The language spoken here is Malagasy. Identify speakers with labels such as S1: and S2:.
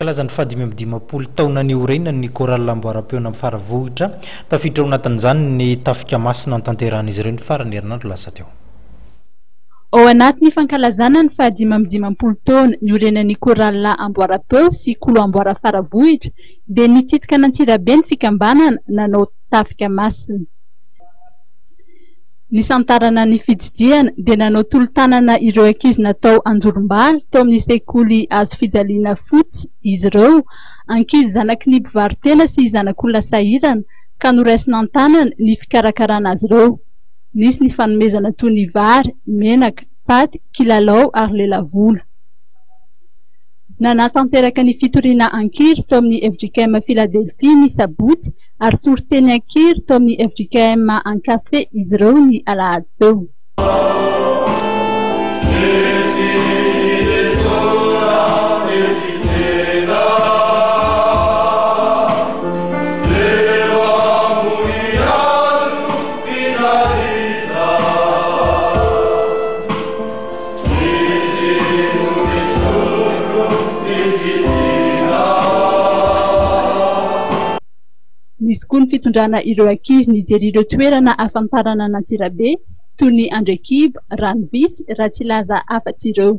S1: Mankalaza ny fahadimapolo taona niorenany chorale Amboarampeo Faravohitra tafiditra ao anatin'izany ny Tafika Masina notanterahan'izy ireo ny faran'ny herinandro lasa teo.
S2: Ao anatin'ny fankalazana ny fahadimapolo taona niorenany chorale Amboarampeo sy kolo Amboara Faravohitra dia nitsidika n'Antsirabe ny fikambanana nanao Tafika Masina. Nisantarana ny fitsidiana dia nanao tolo-tanana ireo ankizy natao anjorom-bary tao amin'ny sekoly azo fijaliana fotsy izy ireo, ankizy zanaky ny mpivarotena sy zanak'olona sahirana ka noraisina an-tanana ny fikarakarana azy ireo. Nisy ny fanomezana toy ny vary, menaka, paty, kilalao ary lelavola. Nanatanteraka ny fitoriana ankiry tao amin'ny Fjkm Philadelphia ny sabotsy ary toriteny ankiry tao amin'ny Fjkm Ankafe izy ireo ny alahady teo. Nisy koa ny fitondrana ireo ankizy nijery ireo toerana ahafantarana n'Antsirabe toy ny Andrekiba, Ranovisy, Ratsilaza afa-tsy ireo.